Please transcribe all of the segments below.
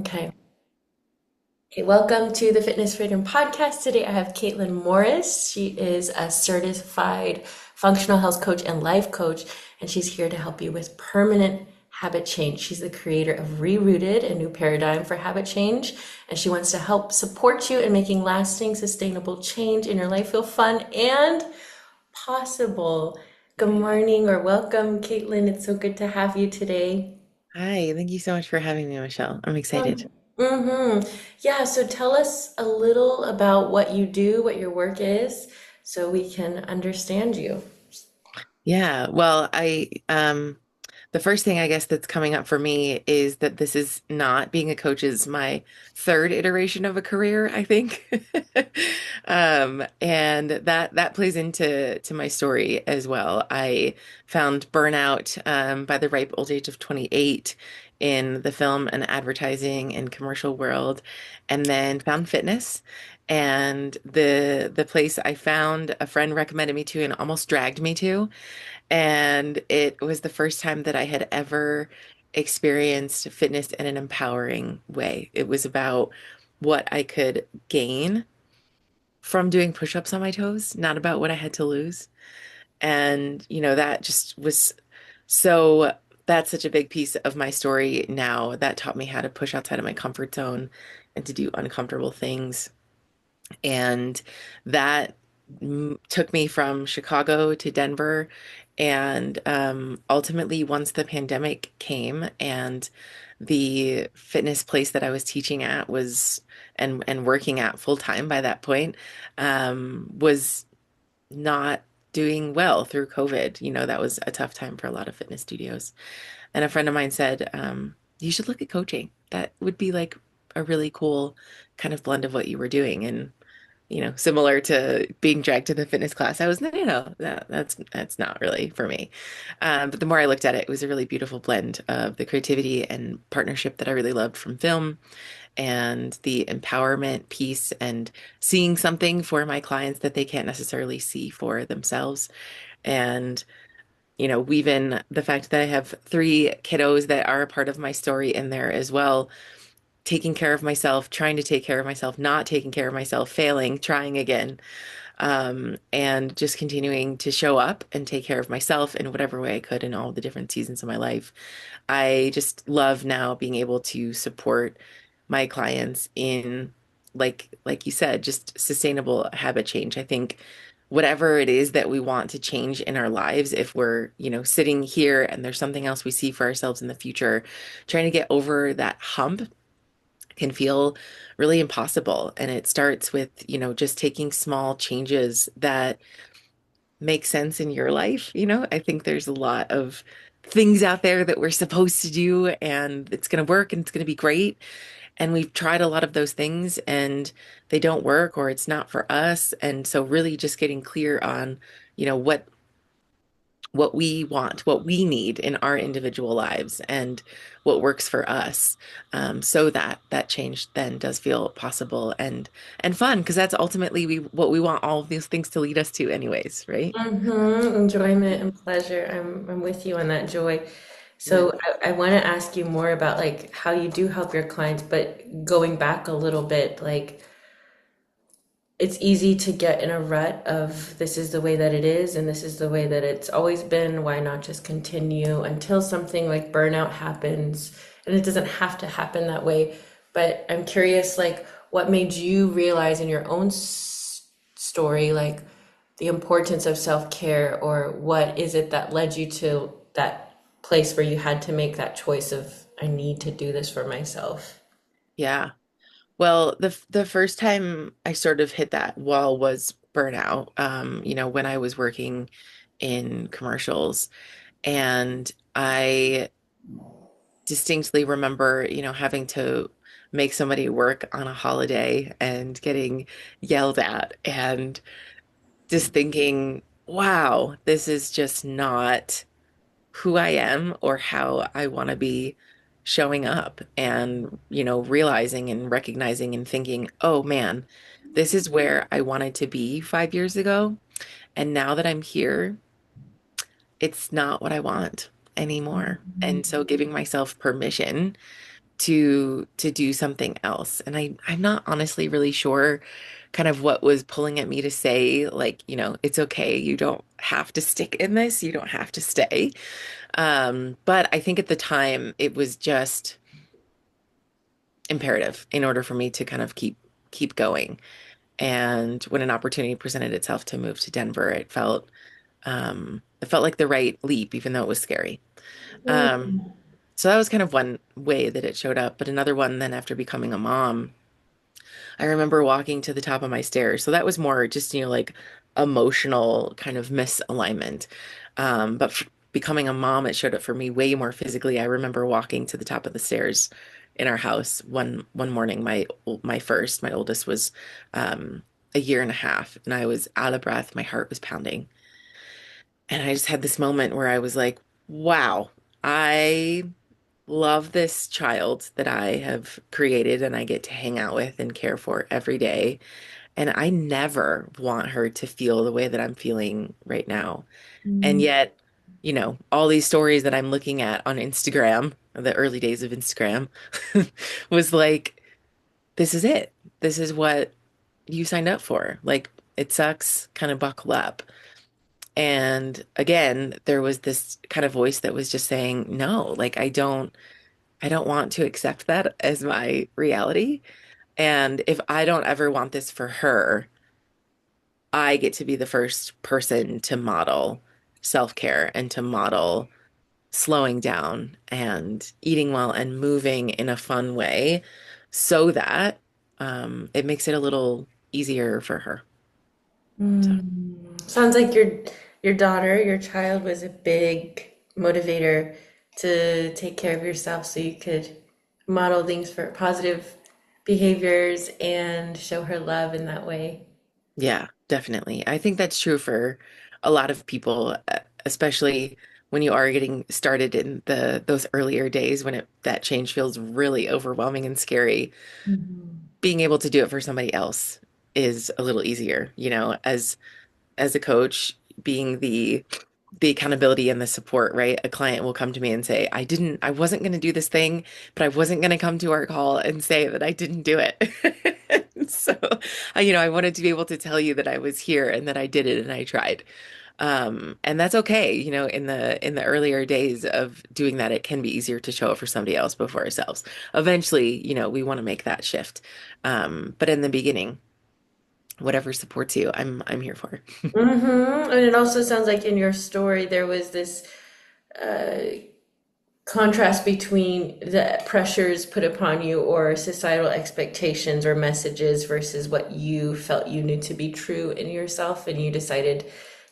Okay. Okay, welcome to the Fitness Freedom Podcast. Today I have Caitlin Morris. She is a certified functional health coach and life coach, and she's here to help you with permanent habit change. She's the creator of ReRooted, a new paradigm for habit change, and she wants to help support you in making lasting, sustainable change in your life feel fun and possible. Good morning or welcome, Caitlin. It's so good to have you today. Hi, thank you so much for having me, Michelle. I'm excited. Mm-hmm. Yeah, so tell us a little about what you do, what your work is, so we can understand you. Yeah, the first thing I guess that's coming up for me is that this is not being a coach is my third iteration of a career, I think. And that plays into my story as well. I found burnout by the ripe old age of 28 in the film and advertising and commercial world, and then found fitness. And the place I found, a friend recommended me to and almost dragged me to. And it was the first time that I had ever experienced fitness in an empowering way. It was about what I could gain from doing push-ups on my toes, not about what I had to lose. And, that just was so, that's such a big piece of my story now that taught me how to push outside of my comfort zone and to do uncomfortable things. And that took me from Chicago to Denver. And ultimately, once the pandemic came and the fitness place that I was teaching at was and working at full time by that point was not doing well through COVID. That was a tough time for a lot of fitness studios. And a friend of mine said, you should look at coaching. That would be like a really cool kind of blend of what you were doing. And similar to being dragged to the fitness class, I was, no, that's not really for me. But the more I looked at it, it was a really beautiful blend of the creativity and partnership that I really loved from film and the empowerment piece and seeing something for my clients that they can't necessarily see for themselves. And weave in the fact that I have three kiddos that are a part of my story in there as well, taking care of myself, trying to take care of myself, not taking care of myself, failing, trying again, and just continuing to show up and take care of myself in whatever way I could in all the different seasons of my life. I just love now being able to support my clients in like you said, just sustainable habit change. I think whatever it is that we want to change in our lives, if we're, sitting here and there's something else we see for ourselves in the future, trying to get over that hump can feel really impossible. And it starts with, just taking small changes that make sense in your life. I think there's a lot of things out there that we're supposed to do and it's going to work and it's going to be great. And we've tried a lot of those things and they don't work or it's not for us. And so really just getting clear on, what we want, what we need in our individual lives, and what works for us, so that that change then does feel possible and fun, because that's ultimately what we want all of these things to lead us to, anyways, right? Mm-hmm. Enjoyment and pleasure. I'm with you on that joy. Yeah. So I want to ask you more about like how you do help your clients, but going back a little bit, like it's easy to get in a rut of this is the way that it is and this is the way that it's always been. Why not just continue until something like burnout happens? And it doesn't have to happen that way. But I'm curious, like, what made you realize in your own story, like, the importance of self-care, or what is it that led you to that place where you had to make that choice of, I need to do this for myself? Yeah. Well, the first time I sort of hit that wall was burnout, when I was working in commercials. And I distinctly remember, having to make somebody work on a holiday and getting yelled at and just thinking, wow, this is just not who I am or how I want to be showing up. And, realizing and recognizing and thinking, oh man, this is where I wanted to be 5 years ago. And now that I'm here, it's not what I want anymore. And so giving myself permission to do something else. And I'm not honestly really sure kind of what was pulling at me to say, like, it's okay. You don't have to stick in this. You don't have to stay. But I think at the time it was just imperative in order for me to kind of keep going. And when an opportunity presented itself to move to Denver, it felt like the right leap, even though it was scary. Um, Mm. so that was kind of one way that it showed up. But another one, then after becoming a mom, I remember walking to the top of my stairs. So that was more just, like emotional kind of misalignment. But becoming a mom, it showed up for me way more physically. I remember walking to the top of the stairs in our house one morning. My oldest was a year and a half, and I was out of breath. My heart was pounding. And I just had this moment where I was like, wow, I love this child that I have created and I get to hang out with and care for every day. And I never want her to feel the way that I'm feeling right now. And Mm. yet, all these stories that I'm looking at on Instagram, the early days of Instagram, was like, this is it. This is what you signed up for. Like, it sucks, kind of buckle up. And again, there was this kind of voice that was just saying, no, like I don't want to accept that as my reality. And if I don't ever want this for her, I get to be the first person to model self-care and to model slowing down and eating well and moving in a fun way so that it makes it a little easier for her. So, Mm. Sounds like your daughter, your child was a big motivator to take care of yourself so you could model things for positive behaviors and show her love in that way. yeah, definitely. I think that's true for a lot of people, especially when you are getting started in those earlier days when that change feels really overwhelming and scary. Mhm. Being able to do it for somebody else is a little easier, as a coach, being the accountability and the support, right? A client will come to me and say, I wasn't going to do this thing, but I wasn't going to come to our call and say that I didn't do it. So, I wanted to be able to tell you that I was here and that I did it and I tried. And that's okay. In the earlier days of doing that, it can be easier to show up for somebody else before ourselves. Eventually, we want to make that shift. But in the beginning, whatever supports you, I'm here for. And it also sounds like in your story there was this contrast between the pressures put upon you or societal expectations or messages versus what you felt you knew to be true in yourself, and you decided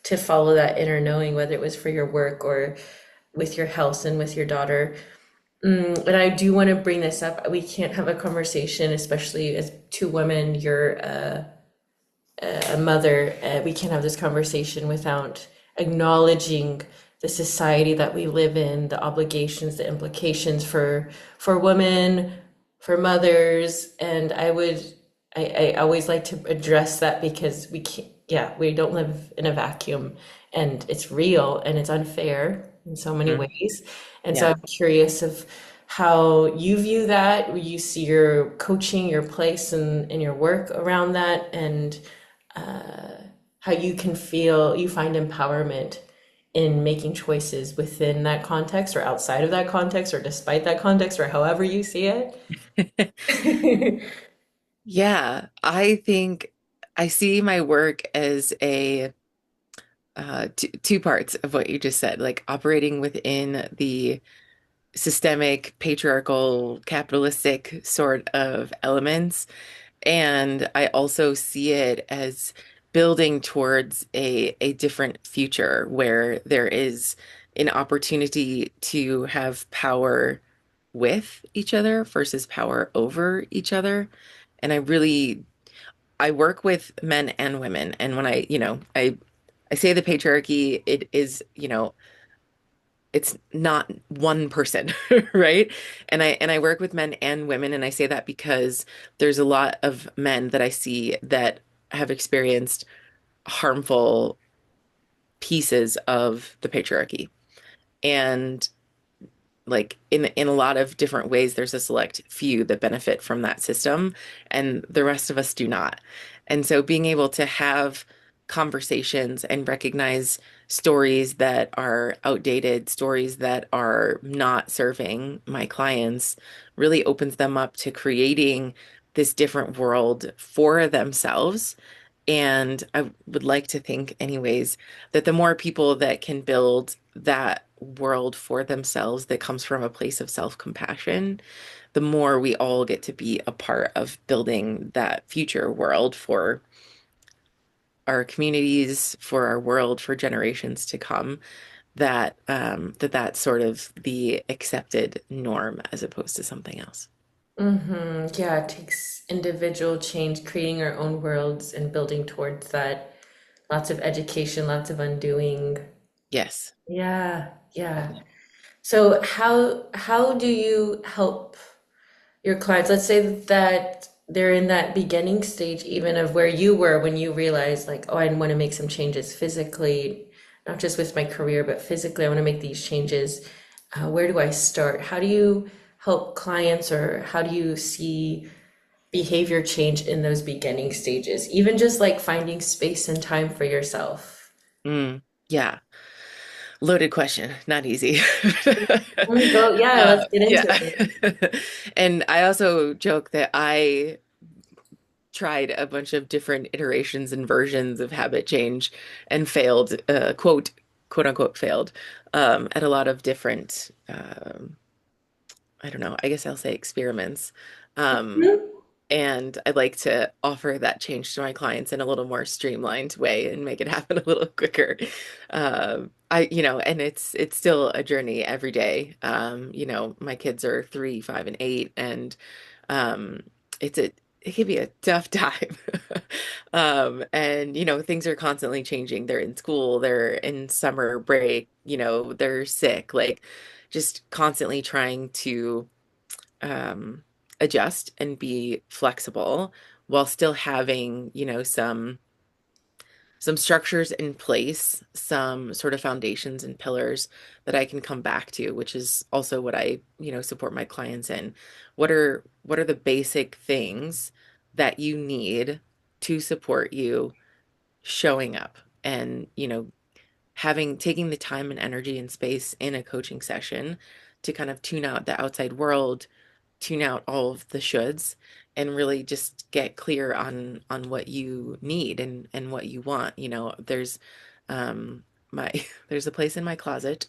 to follow that inner knowing, whether it was for your work or with your health and with your daughter. And I do want to bring this up. We can't have a conversation, especially as two women. You're a mother, we can't have this conversation without acknowledging the society that we live in, the obligations, the implications for women, for mothers, and I always like to address that because we can't, yeah, we don't live in a vacuum, and it's real and it's unfair in so many Mhm. ways, and so Yeah. I'm curious of how you view that, you see your coaching, your place in your work around that, and how you can feel you find empowerment in making choices within that context or outside of that context or despite that context or however you see it. Yeah, I think I see my work as a two parts of what you just said, like operating within the systemic, patriarchal, capitalistic sort of elements. And I also see it as building towards a different future where there is an opportunity to have power with each other versus power over each other. And I work with men and women. And when I say the patriarchy, it is, it's not one person, right? And I work with men and women, and I say that because there's a lot of men that I see that have experienced harmful pieces of the patriarchy. And like in a lot of different ways, there's a select few that benefit from that system, and the rest of us do not. And so being able to have conversations and recognize stories that are outdated, stories that are not serving my clients, really opens them up to creating this different world for themselves. And I would like to think, anyways, that the more people that can build that world for themselves that comes from a place of self-compassion, the more we all get to be a part of building that future world for our communities, for our world, for generations to come, that's sort of the accepted norm as opposed to something else. Yeah, it takes individual change, creating our own worlds and building towards that. Lots of education, lots of undoing. Yes. Yeah, yeah. So how do you help your clients? Let's say that they're in that beginning stage even of where you were when you realized like, oh, I want to make some changes physically, not just with my career, but physically, I want to make these changes. Where do I start? How do you help clients or how do you see behavior change in those beginning stages? Even just like finding space and time for yourself. Mm, yeah. Loaded question, not easy. Go, yeah, let's get into Yeah. it. And I also joke that I tried a bunch of different iterations and versions of habit change and failed, quote unquote, failed at a lot of different, I don't know, I guess I'll say experiments. Um, and I'd like to offer that change to my clients in a little more streamlined way and make it happen a little quicker. And it's still a journey every day. My kids are 3, 5, and 8, and um, it can be a tough time. And things are constantly changing. They're in school, they're in summer break, they're sick, like just constantly trying to um, adjust and be flexible while still having, some structures in place, some sort of foundations and pillars that I can come back to, which is also what I, support my clients in. What are the basic things that you need to support you showing up and, having taking the time and energy and space in a coaching session to kind of tune out the outside world, tune out all of the shoulds, and really just get clear on what you need and what you want. There's my there's a place in my closet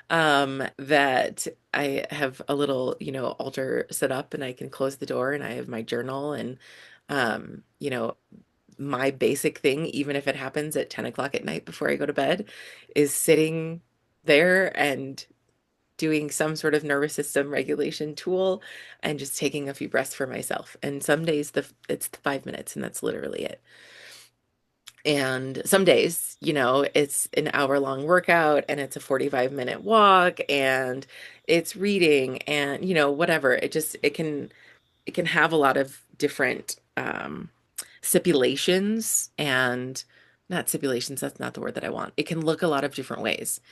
that I have a little, altar set up, and I can close the door, and I have my journal, and um, you know, my basic thing, even if it happens at 10 o'clock at night before I go to bed, is sitting there and doing some sort of nervous system regulation tool and just taking a few breaths for myself. And some days it's 5 minutes and that's literally it. And some days, it's an hour-long workout and it's a 45-minute walk and it's reading and, whatever. It can have a lot of different stipulations and not stipulations, that's not the word that I want. It can look a lot of different ways.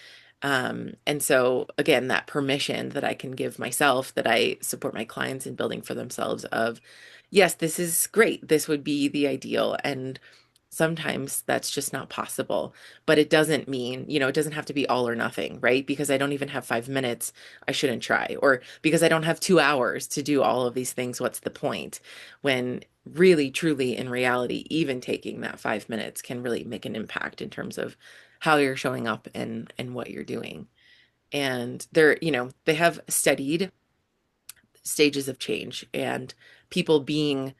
And so again, that permission that I can give myself, that I support my clients in building for themselves of, yes, this is great. This would be the ideal. And sometimes that's just not possible. But it doesn't mean, it doesn't have to be all or nothing, right? Because I don't even have 5 minutes, I shouldn't try. Or because I don't have 2 hours to do all of these things, what's the point? When really, truly, in reality, even taking that 5 minutes can really make an impact in terms of how you're showing up and what you're doing. And they have studied stages of change and people being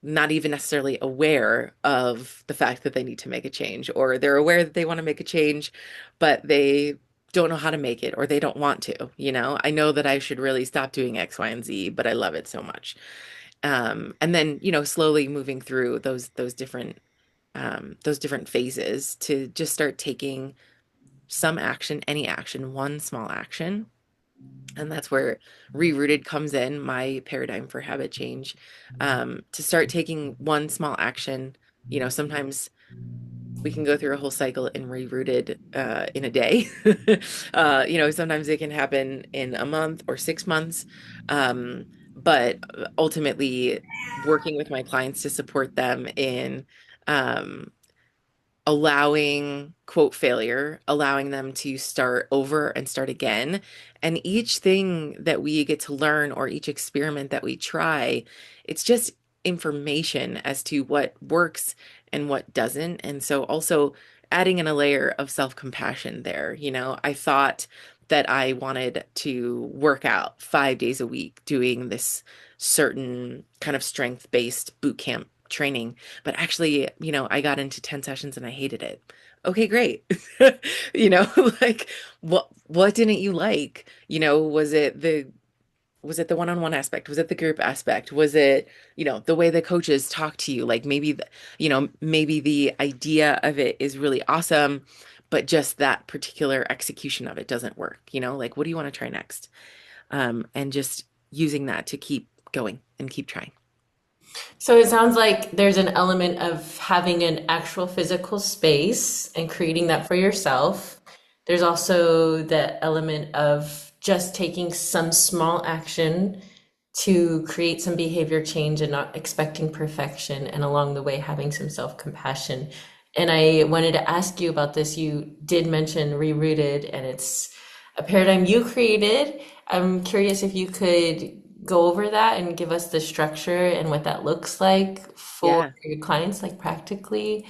not even necessarily aware of the fact that they need to make a change, or they're aware that they want to make a change, but they don't know how to make it or they don't want to. I know that I should really stop doing X, Y, and Z, but I love it so much. And then, slowly moving through those different phases to just start taking some action, any action, one small action. And that's where ReRooted comes in, my paradigm for habit change. To start taking one small action, sometimes we can go through a whole cycle in ReRooted in a day. Sometimes it can happen in a month or 6 months. Um, but ultimately, working with my clients to support them in um, allowing quote failure, allowing them to start over and start again. And each thing that we get to learn or each experiment that we try, it's just information as to what works and what doesn't. And so also adding in a layer of self-compassion there. I thought that I wanted to work out 5 days a week doing this certain kind of strength-based boot camp training. But actually, I got into 10 sessions and I hated it. Okay, great. You know, like what didn't you like? Was it the one-on-one aspect? Was it the group aspect? Was it, the way the coaches talk to you? Like maybe the idea of it is really awesome, but just that particular execution of it doesn't work, like what do you want to try next? And just using that to keep going and keep trying. So it sounds like there's an element of having an actual physical space and creating that for yourself. There's also the element of just taking some small action to create some behavior change and not expecting perfection, and along the way having some self-compassion. And I wanted to ask you about this. You did mention Rerouted, and it's a paradigm you created. I'm curious if you could go over that and give us the structure and what that looks like for Yeah. your clients, like practically.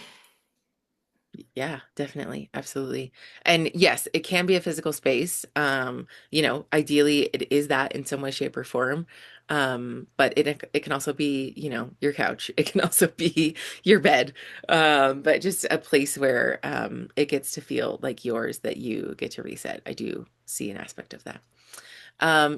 Yeah, definitely. Absolutely. And yes, it can be a physical space. Ideally it is that in some way, shape, or form. But it can also be, your couch. It can also be your bed. But just a place where it gets to feel like yours that you get to reset. I do see an aspect of that.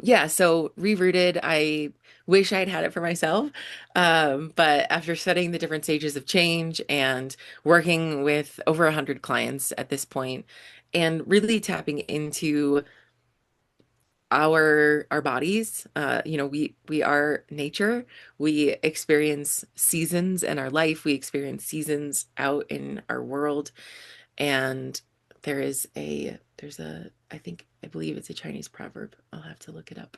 Yeah, so rerouted, I wish I'd had it for myself. But after studying the different stages of change and working with over 100 clients at this point, and really tapping into our bodies, we are nature. We experience seasons in our life. We experience seasons out in our world. And I believe it's a Chinese proverb. I'll have to look it up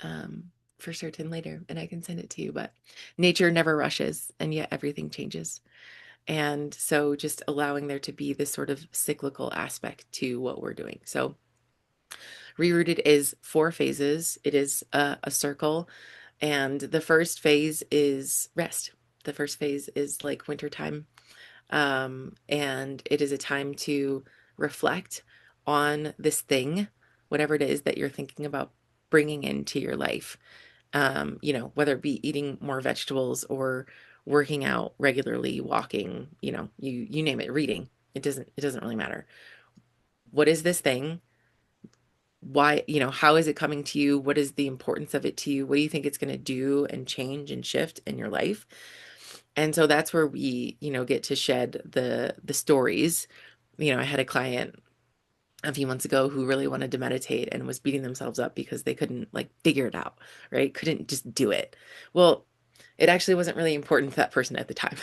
um, for certain later, and I can send it to you. But nature never rushes, and yet everything changes. And so just allowing there to be this sort of cyclical aspect to what we're doing. So Rerooted is 4 phases. It is a circle, and the first phase is rest. The first phase is like wintertime, and it is a time to reflect on this thing, whatever it is that you're thinking about bringing into your life. Whether it be eating more vegetables or working out regularly, walking, you name it, reading. It doesn't really matter. What is this thing? Why, how is it coming to you? What is the importance of it to you? What do you think it's going to do and change and shift in your life? And so that's where we, get to shed the stories. I had a client a few months ago who really wanted to meditate and was beating themselves up because they couldn't like figure it out, right? Couldn't just do it. Well, it actually wasn't really important to that person at the time.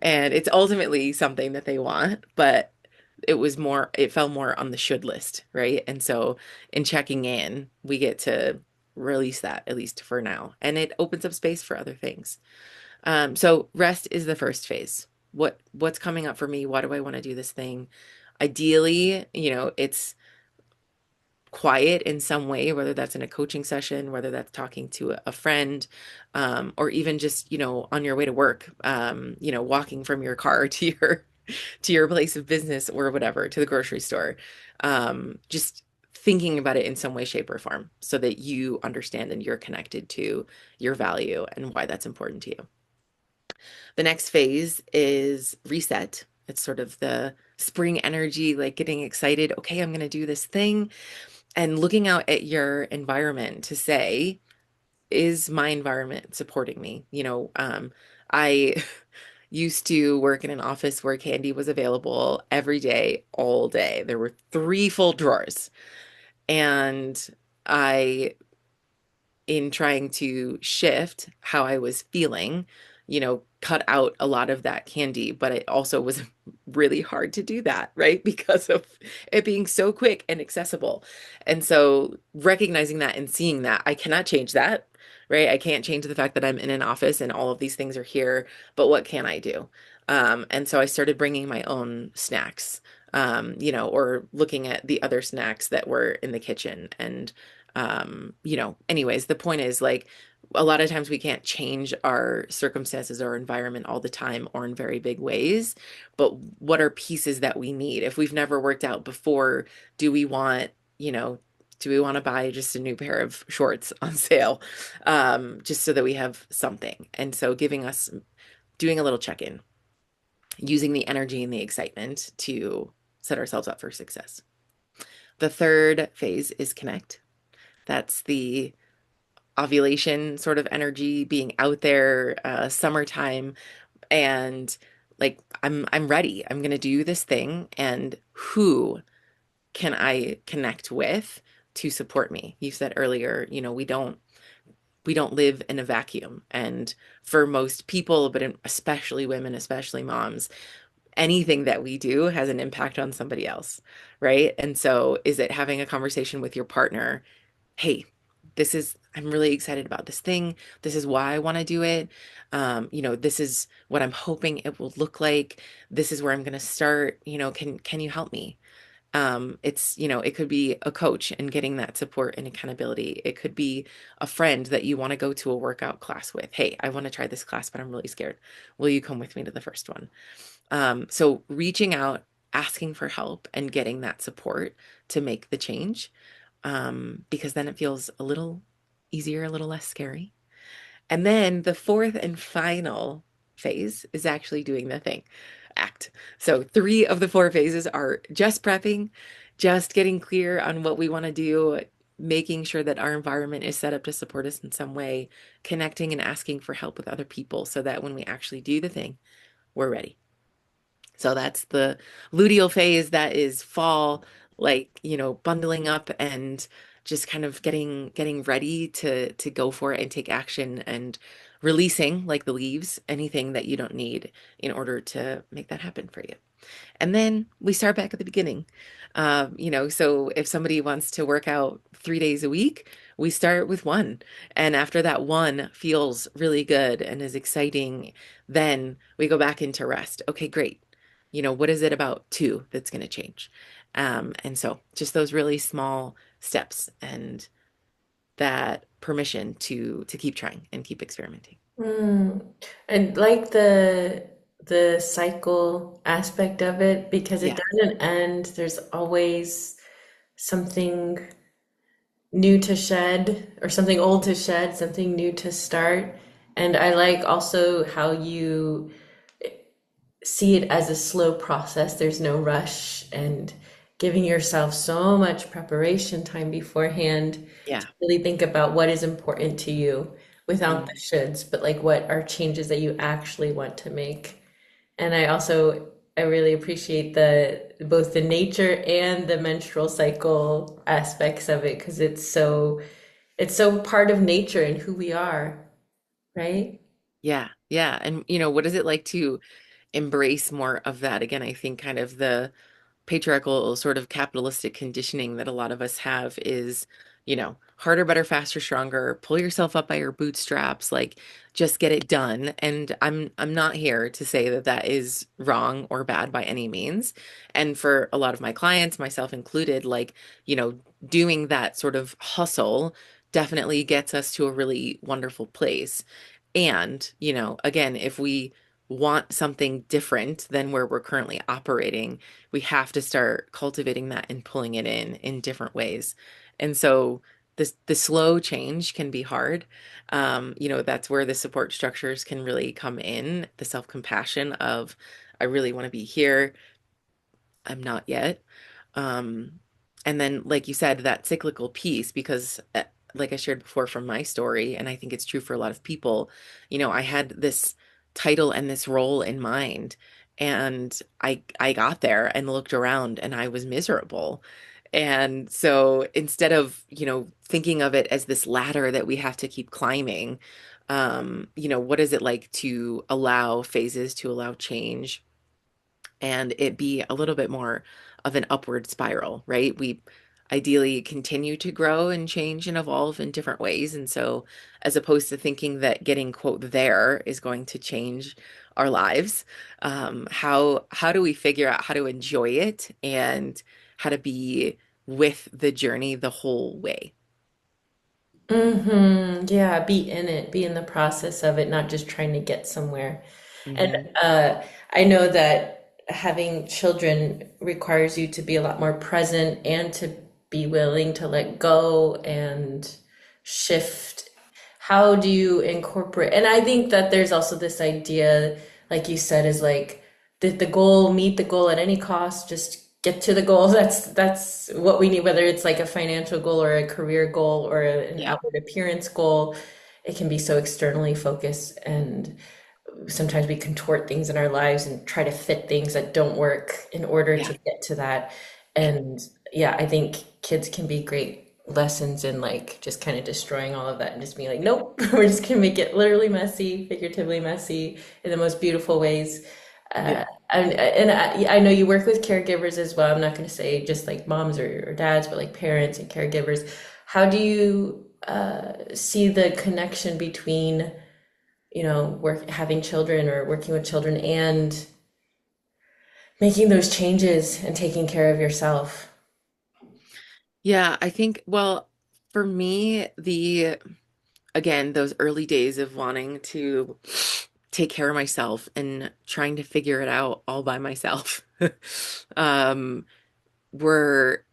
And it's ultimately something that they want, but it fell more on the should list, right? And so in checking in, we get to release that at least for now. And it opens up space for other things. So rest is the first phase. What's coming up for me? Why do I want to do this thing? Ideally, it's quiet in some way, whether that's in a coaching session, whether that's talking to a friend, or even just, on your way to work, walking from your car to your place of business or whatever, to the grocery store. Just thinking about it in some way, shape, or form so that you understand and you're connected to your value and why that's important to you. The next phase is reset. It's sort of the spring energy, like getting excited. Okay, I'm going to do this thing and looking out at your environment to say, is my environment supporting me? I used to work in an office where candy was available every day, all day. There were 3 full drawers. And I, in trying to shift how I was feeling, cut out a lot of that candy, but it also was really hard to do that, right? Because of it being so quick and accessible. And so recognizing that and seeing that, I cannot change that, right? I can't change the fact that I'm in an office and all of these things are here, but what can I do? And so I started bringing my own snacks, or looking at the other snacks that were in the kitchen. And, anyways, the point is like, a lot of times we can't change our circumstances or environment all the time or in very big ways, but what are pieces that we need? If we've never worked out before, do we want, you know, do we want to buy just a new pair of shorts on sale, just so that we have something? And so doing a little check-in, using the energy and the excitement to set ourselves up for success. The third phase is connect. That's the ovulation sort of energy, being out there, summertime, and like I'm ready. I'm gonna do this thing, and who can I connect with to support me? You said earlier, we don't live in a vacuum, and for most people, but especially women, especially moms, anything that we do has an impact on somebody else, right? And so, is it having a conversation with your partner? Hey, I'm really excited about this thing. This is why I want to do it. This is what I'm hoping it will look like. This is where I'm going to start. Can you help me? It could be a coach and getting that support and accountability. It could be a friend that you want to go to a workout class with. Hey, I want to try this class, but I'm really scared. Will you come with me to the first one? So reaching out, asking for help, and getting that support to make the change, because then it feels a little easier, a little less scary. And then the fourth and final phase is actually doing the thing, act. So three of the four phases are just prepping, just getting clear on what we want to do, making sure that our environment is set up to support us in some way, connecting and asking for help with other people so that when we actually do the thing, we're ready. So that's the luteal phase. That is fall, like, bundling up and just kind of getting ready to go for it and take action, and releasing, like the leaves, anything that you don't need in order to make that happen for you. And then we start back at the beginning. So if somebody wants to work out 3 days a week, we start with one. And after that one feels really good and is exciting, then we go back into rest. Okay, great. What is it about two that's going to change? And so just those really small steps and that permission to keep trying and keep experimenting. Mm. And like the cycle aspect of it because it Yeah. doesn't end. There's always something new to shed or something old to shed, something new to start. And I like also how you see it as a slow process. There's no rush and giving yourself so much preparation time beforehand to Yeah. really think about what is important to you without the Mhm. shoulds, but like what are changes that you actually want to make. And I really appreciate the both the nature and the menstrual cycle aspects of it because it's so part of nature and who we are, right? Yeah. Yeah. And what is it like to embrace more of that? Again, I think kind of the patriarchal sort of capitalistic conditioning that a lot of us have is, harder, better, faster, stronger, pull yourself up by your bootstraps, like just get it done. And I'm not here to say that that is wrong or bad by any means. And for a lot of my clients, myself included, like, doing that sort of hustle definitely gets us to a really wonderful place. And, again, if we want something different than where we're currently operating, we have to start cultivating that and pulling it in different ways. And so the slow change can be hard. That's where the support structures can really come in, the self-compassion of, I really want to be here. I'm not yet. Um, and then, like you said, that cyclical piece, because like I shared before from my story, and I think it's true for a lot of people, I had this title and this role in mind, and I got there and looked around and I was miserable. And so instead of, thinking of it as this ladder that we have to keep climbing, What is it like to allow phases, to allow change, and it be a little bit more of an upward spiral, right? We ideally continue to grow and change and evolve in different ways. And so, as opposed to thinking that getting quote there is going to change our lives, how do we figure out how to enjoy it and how to be with the journey the whole way? Yeah, be in it, be in the process of it, not just trying to get somewhere. And Hmm. I know that having children requires you to be a lot more present and to be willing to let go and shift. How do you incorporate? And I think that there's also this idea, like you said, is like the goal, meet the goal at any cost, just get to the goal. That's what we need, whether it's like a financial goal or a career goal or an Yeah. outward appearance goal. It can be so externally focused, and sometimes we contort things in our lives and try to fit things that don't work in order Yeah. to get to that. And yeah, I think kids can be great lessons in like just kind of destroying all of that and just being like, nope, we're just gonna make it literally messy, figuratively messy in the most beautiful ways. Yeah. I know you work with caregivers as well. I'm not going to say just like moms or dads, but like parents and caregivers. How do you see the connection between having children or working with children and making those changes and taking care of yourself? Yeah, I think, well, for me, again, those early days of wanting to take care of myself and trying to figure it out all by myself, um, were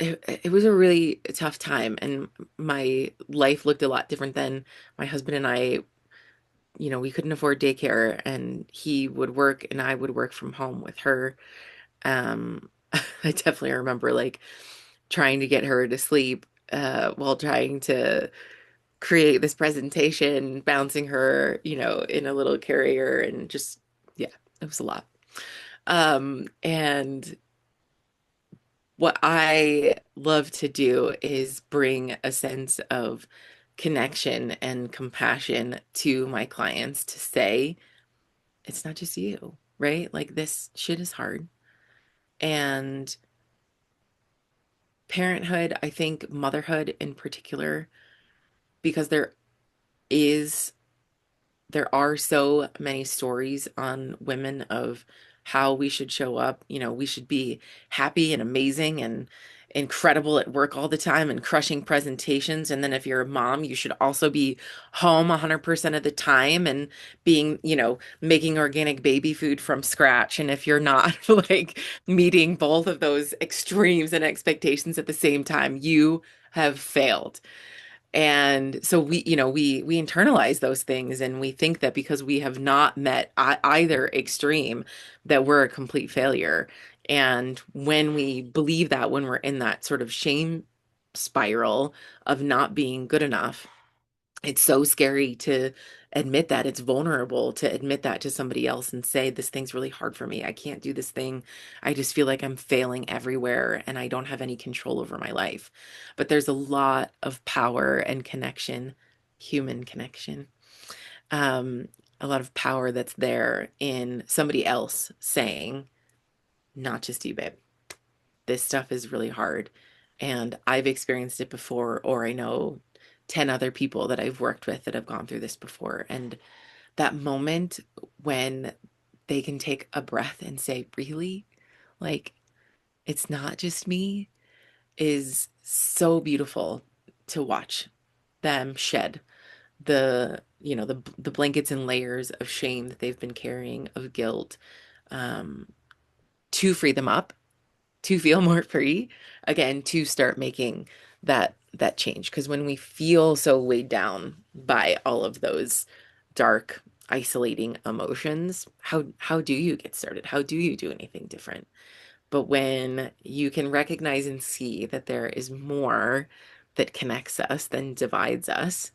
it was a really tough time, and my life looked a lot different then. My husband and I, we couldn't afford daycare, and he would work, and I would work from home with her. Um, I definitely remember like trying to get her to sleep while trying to create this presentation, bouncing her, in a little carrier and just, yeah, it was a lot. And what I love to do is bring a sense of connection and compassion to my clients to say, it's not just you, right? Like this shit is hard. And parenthood, I think motherhood in particular, because is there are so many stories on women of how we should show up. We should be happy and amazing and incredible at work all the time and crushing presentations. And then if you're a mom, you should also be home 100% of the time and being, making organic baby food from scratch. And if you're not like meeting both of those extremes and expectations at the same time, you have failed. And so we internalize those things and we think that because we have not met either extreme that we're a complete failure. And when we believe that, when we're in that sort of shame spiral of not being good enough, it's so scary to admit that. It's vulnerable to admit that to somebody else and say, this thing's really hard for me. I can't do this thing. I just feel like I'm failing everywhere and I don't have any control over my life. But there's a lot of power and connection, human connection, um, a lot of power that's there in somebody else saying, not just you, babe, this stuff is really hard. And I've experienced it before, or I know 10 other people that I've worked with that have gone through this before. And that moment when they can take a breath and say, really? Like, it's not just me is so beautiful to watch them shed the blankets and layers of shame that they've been carrying, of guilt, um, to free them up to feel more free again, to start making that change. Because when we feel so weighed down by all of those dark isolating emotions, how do you get started? How do you do anything different? But when you can recognize and see that there is more that connects us than divides us,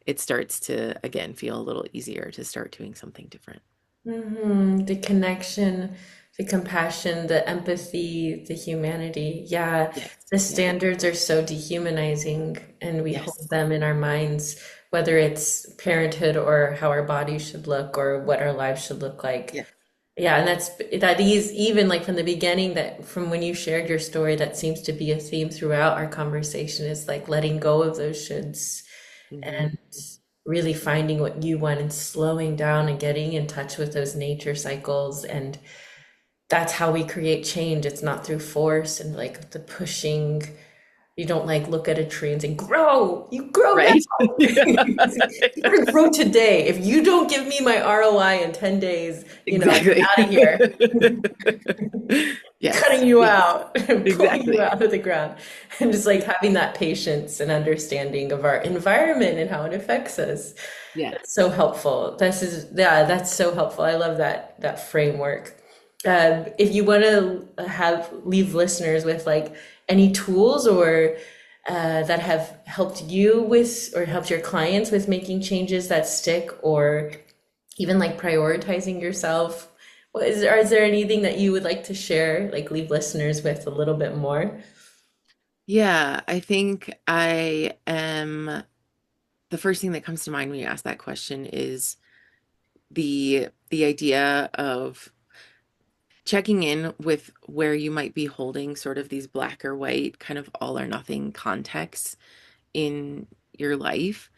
it starts to again feel a little easier to start doing something different. The connection The compassion, the empathy, the humanity. Yeah, Yes. the Yeah. standards are so dehumanizing, and we hold Yes. them in our minds, whether it's parenthood or how our bodies should look or what our lives should look like. Yes. Yeah, and that is even like from the beginning, that from when you shared your story, that seems to be a theme throughout our conversation, is like letting go of those shoulds Hmm. and really finding what you want and slowing down and getting in touch with those nature cycles. And that's how we create change. It's not through force and like the pushing. You don't like look at a tree and say, grow, you grow now. Right. You gotta grow today. If you don't give me my ROI in 10 days, Exactly. out of here. Yes. Cutting you Yes. out and pulling you Exactly. out of the ground. And just like having that patience and understanding of our environment and how it affects us. Yeah. That's so helpful. Yeah, that's so helpful. I love that framework. If you want to have leave listeners with like any tools or that have helped you with or helped your clients with making changes that stick or even like prioritizing yourself, is there anything that you would like to share, like leave listeners with a little bit more? Yeah. I think I am the first thing that comes to mind when you ask that question is the idea of checking in with where you might be holding sort of these black or white, kind of all or nothing contexts in your life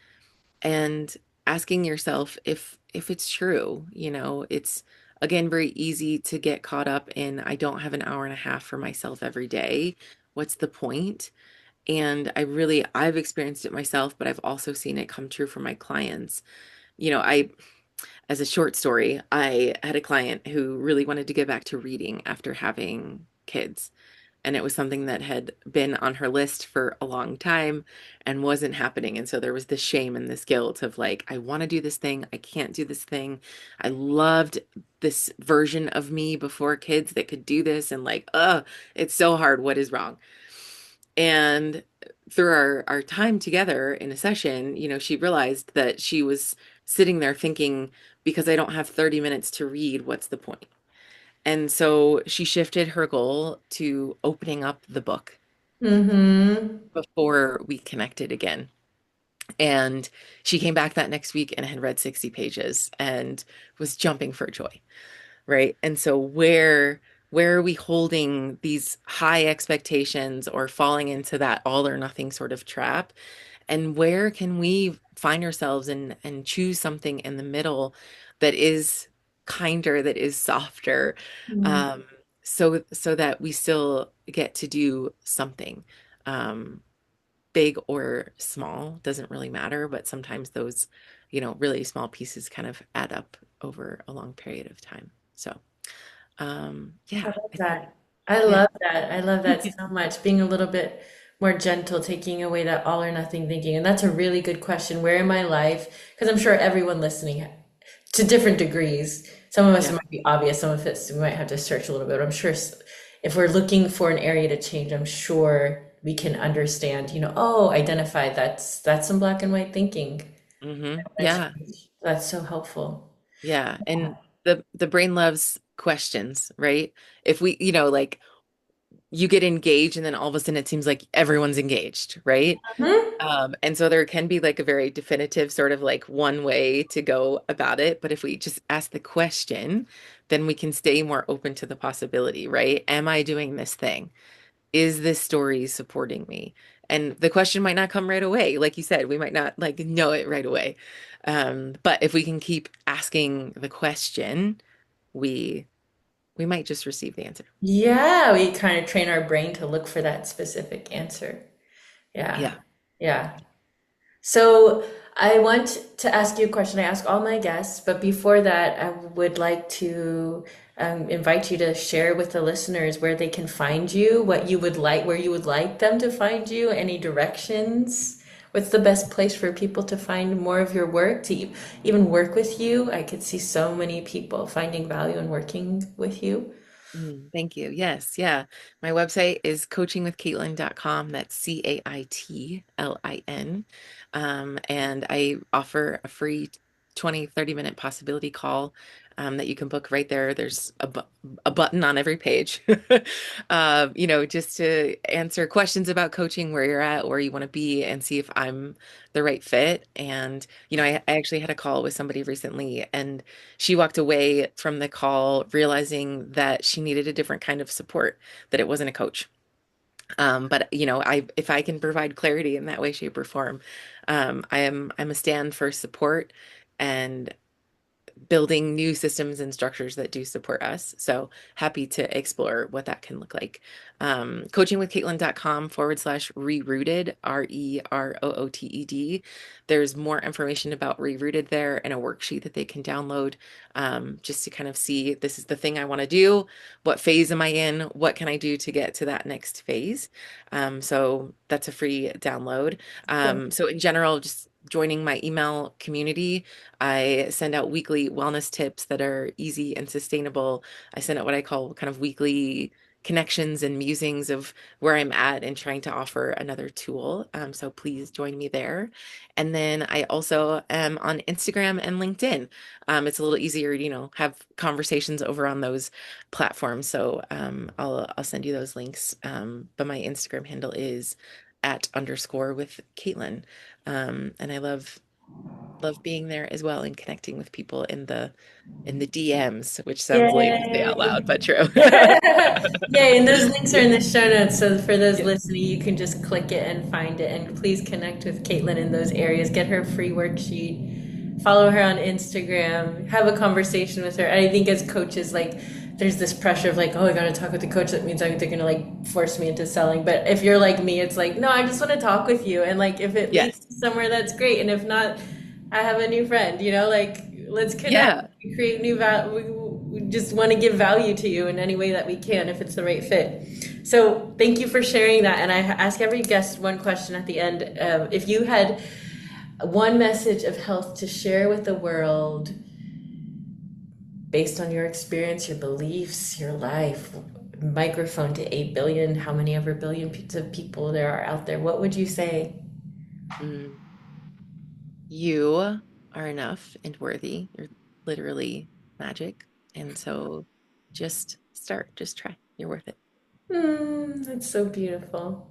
and asking yourself if it's true. It's again very easy to get caught up in I don't have an hour and a half for myself every day. What's the point? And I've experienced it myself, but I've also seen it come true for my clients. I As a short story, I had a client who really wanted to get back to reading after having kids. And it was something that had been on her list for a long time and wasn't happening. And so there was this shame and this guilt of like, I want to do this thing. I can't do this thing. I loved this version of me before kids that could do this. And like, it's so hard. What is wrong? And through our time together in a session, she realized that she was sitting there thinking, because I don't have 30 minutes to read, what's the point? And so she shifted her goal to opening up the book Mm-hmm. before we connected again. And she came back that next week and had read 60 pages and was jumping for joy, right? And so where are we holding these high expectations or falling into that all or nothing sort of trap? And where can we find ourselves and choose something in the middle that is kinder, that is softer, um, so that we still get to do something, um, big or small, doesn't really matter, but sometimes those, really small pieces kind of add up over a long period of time. So, I yeah, love I think, that. I yeah, love that. I love that so much. Being a little bit more gentle, taking away that all or nothing thinking. And that's a really good question. Where in my life, because I'm sure everyone listening to different degrees, some of us it yeah, might be obvious, some of it we might have to search a little bit. But I'm sure if we're looking for an area to change, I'm sure we can understand, oh, identify that's some black and white thinking. yeah. That's so helpful. Yeah, and the brain loves questions, right? If we, like you get engaged and then all of a sudden it seems like everyone's engaged, right? Mhm. And so there can be like a very definitive sort of like one way to go about it, but if we just ask the question, then we can stay more open to the possibility, right? Am I doing this thing? Is this story supporting me? And the question might not come right away. Like you said, we might not like know it right away. But if we can keep asking the question, we we might just receive the answer. Yeah, we kind of train our brain to look for that specific answer. Yeah. Yeah. Yeah. So I want to ask you a question. I ask all my guests, but before that, I would like to invite you to share with the listeners where they can find you, what you would like, where you would like them to find you, any directions. What's the best place for people to find more of your work, to even work with you? I could see so many people finding value in working with you. Thank you. Yes, yeah. My website is coachingwithcaitlin.com. That's CAITLIN. And I offer a free 20, 30-minute possibility call that you can book right there. There's a button on every page, just to answer questions about coaching, where you're at, where you want to be, and see if I'm the right fit. And, I actually had a call with somebody recently, and she walked away from the call realizing that she needed a different kind of support, that it wasn't a coach. But if I can provide clarity in that way, shape, or form, I'm a stand for support and building new systems and structures that do support us. So happy to explore what that can look like. Coachingwithcaitlin.com/ReRooted, ReRooted. There's more information about ReRooted there and a worksheet that they can download, just to kind of see, this is the thing I want to do. What phase am I in? What can I do to get to that next phase? So that's a free download. So in general, just joining my email community. I send out weekly wellness tips that are easy and sustainable. I send out what I call kind of weekly connections and musings of where I'm at and trying to offer another tool. So please join me there. And then I also am on Instagram and LinkedIn. It's a little easier, have conversations over on those platforms. So I'll send you those links. But my Instagram handle is @_with Caitlin. And I love being there as well and connecting with people in the DMs, which sounds lame to say out Yay. loud, but true. Yay, and those links are in the show notes. So for those Yeah. listening, you can just click it and find it. And please connect with Caitlin in those areas. Get her free worksheet. Follow her on Instagram. Have a conversation with her. And I think as coaches, like there's this pressure of like, oh, I gotta talk with the coach. That means they're gonna like force me into selling. But if you're like me, it's like, no, I just want to talk with you. And like if it leads Yes. to somewhere, that's great. And if not, I have a new friend. Like let's connect. Yeah. Create new value. We just want to give value to you in any way that we can if it's the right fit. So thank you for sharing that. And I ask every guest one question at the end. If you had one message of health to share with the world based on your experience, your beliefs, your life, microphone to 8 billion, how many ever billion of people there are out there, what would you say? Mm. You are enough and worthy. You're literally magic. And so just start, just try. You're worth it. That's so beautiful.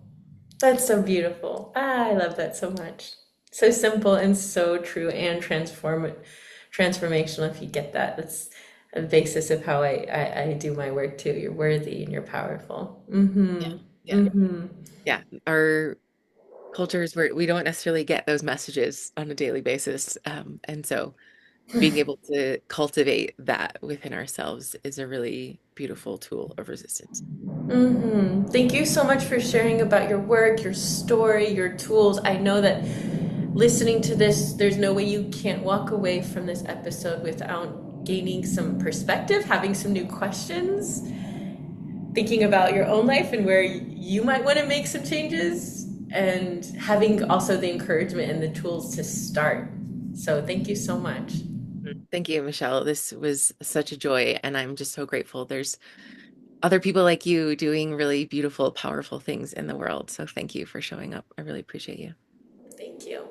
That's so beautiful. I love that so much. So simple and so true and transformational if you get that. That's a basis of how I do my work too. You're worthy and you're powerful. Yeah. Mm-hmm. Yeah. Mm-hmm. Yeah. Our cultures where we don't necessarily get those messages on a daily basis. And so being able to cultivate that within ourselves is a really beautiful tool of resistance. Mm-hmm. Thank you so much for sharing about your work, your story, your tools. I know that listening to this, there's no way you can't walk away from this episode without gaining some perspective, having some new questions, thinking about your own life and where you might want to make some changes, and having also the encouragement and the tools to start. So, thank you so much. Thank you, Michelle. This was such a joy, and I'm just so grateful. There's other people like you doing really beautiful, powerful things in the world. So thank you for showing up. I really appreciate you. Thank you.